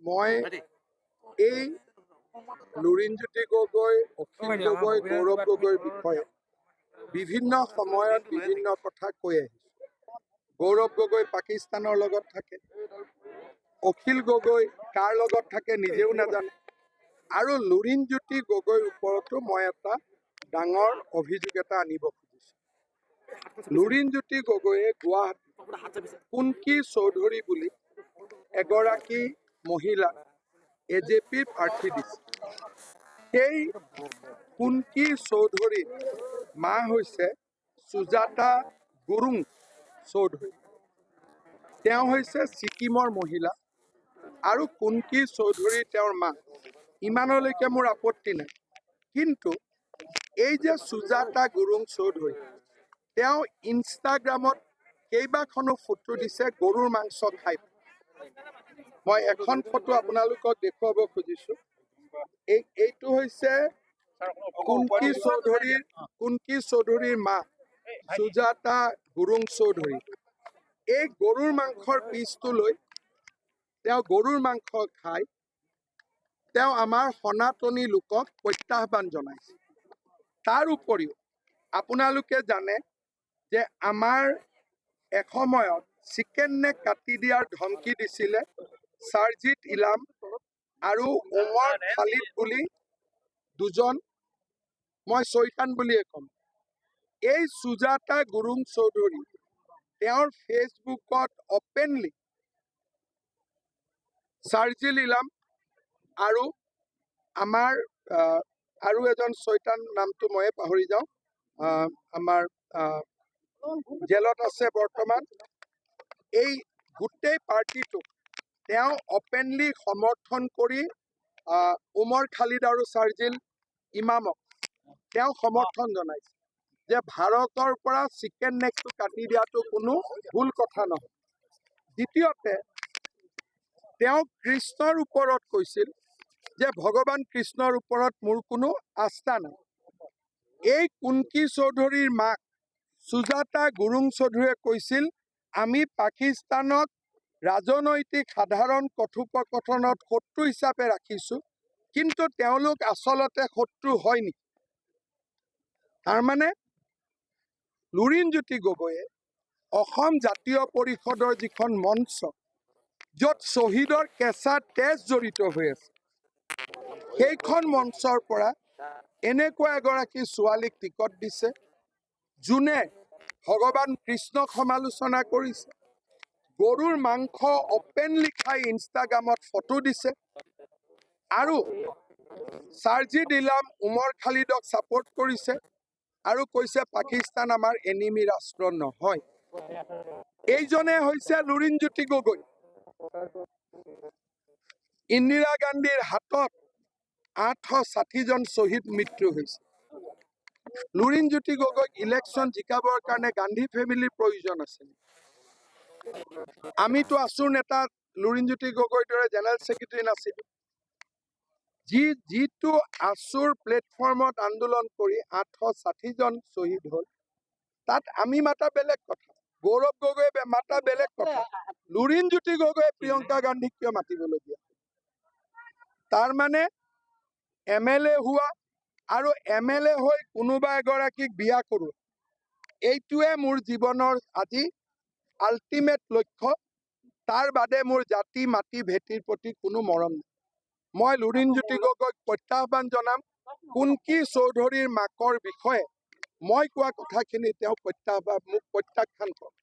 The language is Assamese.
মই এই লুৰিণজ্যোতি গগৈ, অখিল গগৈ, গৌৰৱ গগৈৰ বিষয়ে বিভিন্ন সময়ত বিভিন্ন কথা কৈ আহিছোঁ। গৌৰৱ গগৈ পাকিস্তানৰ লগত থাকে, অখিল গগৈ কাৰ লগত থাকে নিজেও নাজানে, আৰু লুৰিণজ্যোতি গগৈৰ ওপৰতো মই এটা ডাঙৰ অভিযোগ এটা আনিব খুজিছোঁ। লুৰিণজ্যোতি গগৈয়ে গুৱাহাটী কুন্কি চৌধুৰী বুলি এগৰাকী মহিলা AJPৰ প্ৰাৰ্থী দিছে। সেই কুন্কি চৌধুৰীৰ মা হৈছে সুজাতা গুৰুং চৌধুৰী। তেওঁ হৈছে ছিকিমৰ মহিলা আৰু কুন্কি চৌধুৰী তেওঁৰ মা। ইমানলৈকে মোৰ আপত্তি নাই, কিন্তু এই যে সুজাতা গুৰুং চৌধুৰী, তেওঁ ইনষ্টাগ্ৰামত কেইবাখনো ফটো দিছে গৰুৰ মাংস খাই। মই এখন ফটো আপোনালোকক দেখুৱাব খুজিছোঁ। এইটো হৈছে কুন্কি চৌধুৰীৰ মা সুজাতা গুৰুং চৌধুৰী। এই গৰুৰ মাংসৰ পিচটো লৈ তেওঁ গৰুৰ মাংস খাই তেওঁ আমাৰ সনাতনী লোকক প্ৰত্যাহ্বান জনাইছে। তাৰ উপৰিও আপোনালোকে জানে যে আমাৰ এসময়ত চিকেন নেক কাটি দিয়াৰ ধমকি দিছিলে সাৰজিৎ ইলাম আৰু ওমৰ খালিদ বুলি দুজন, মই চৈতান বুলিয়ে ক'ম। এই সুজাতা গুৰুং চৌধুৰী তেওঁৰ ফেচবুকত অপেনলি সাৰজিৎ ইলাম আৰু আমাৰ আৰু এজন চৈতান, নামটো ময়ে পাহৰি যাওঁ, আমাৰ জেলত আছে বৰ্তমান, এই গোটেই পাৰ্টিটোক তেওঁ অপেনলি সমৰ্থন কৰি ওমৰ খালিদ আৰু সাৰজিৎ ইমামক তেওঁ সমৰ্থন জনাইছে যে ভাৰতৰ পৰা চিকেন নেকটো কাটি দিয়াটো কোনো ভুল কথা নহয়। দ্বিতীয়তে তেওঁ কৃষ্ণৰ ওপৰত কৈছিল যে ভগৱান কৃষ্ণৰ ওপৰত মোৰ কোনো আস্থা নাই। এই কুন্কি চৌধুৰীৰ মাক সুজাতা গুৰুং চৌধুৰীয়ে কৈছিল আমি পাকিস্তানক ৰাজনৈতিক সাধাৰণ কথোপকথনত শত্ৰু হিচাপে ৰাখিছোঁ, কিন্তু তেওঁলোক আচলতে শত্ৰু হয় নেকি? তাৰমানে লুৰিণজ্যোতি গগৈয়ে অসম জাতীয় পৰিষদৰ যিখন মঞ্চ, য'ত শ্বহীদৰ কেঁচা তেজ জড়িত হৈ আছে, সেইখন মঞ্চৰ পৰা এনেকুৱা এগৰাকী ছোৱালীক টিকট দিছে যোনে ভগৱান কৃষ্ণক সমালোচনা কৰিছে, গৰুৰ মাংস অপেনলি খাই ইনষ্টাগ্ৰামত ফটো দিছে, আৰু সাৰজিৎ ইলাম ওমৰ খালিদক ছাপোৰ্ট কৰিছে আৰু কৈছে পাকিস্তান আমাৰ এনিমি ৰাষ্ট্ৰ নহয়। এইজনে হৈছে লুৰিণজ্যোতি গগৈ। ইন্দিৰা গান্ধীৰ হাতত 860 জন শ্বহীদ মৃত্যু হৈছে। লুৰিণজ্যোতি গগৈক ইলেকশ্যন জিকাবৰ কাৰণে গান্ধী ফেমিলিৰ প্ৰয়োজন আছে। আমিতো আছুৰ নেতা লুৰিণজ্যোতি গগৈৰ দৰে জেনেৰেল ছেক্ৰেটাৰী নাছিলোঁ। যিটো আছুৰ প্লেটফৰ্মত আন্দোলন কৰি 860 জন শ্বহীদ হ'ল, তাত আমি মাতা বেলেগ কথা, গৌৰৱ গগৈয়ে মাতা বেলেগ কথা, লুৰিণজ্যোতি গগৈয়ে প্ৰিয়ংকা গান্ধীক কিয় মাতিবলগীয়া? তাৰমানে MLA হোৱা আৰু MLA হৈ কোনোবা এগৰাকীক বিয়া কৰোৱা, এইটোৱে মোৰ জীৱনৰ আজি আল্টিমেট লক্ষ্য। তাৰ বাদে মোৰ জাতি মাটি ভেটিৰ প্ৰতি কোনো মৰম নাই। মই লুৰিণজ্যোতি গগৈক প্ৰত্যাহ্বান জনাম, কুন্কি চৌধুৰীৰ মাকৰ বিষয়ে মই কোৱা কথাখিনি তেওঁ মোক প্ৰত্যাখ্যান কৰক।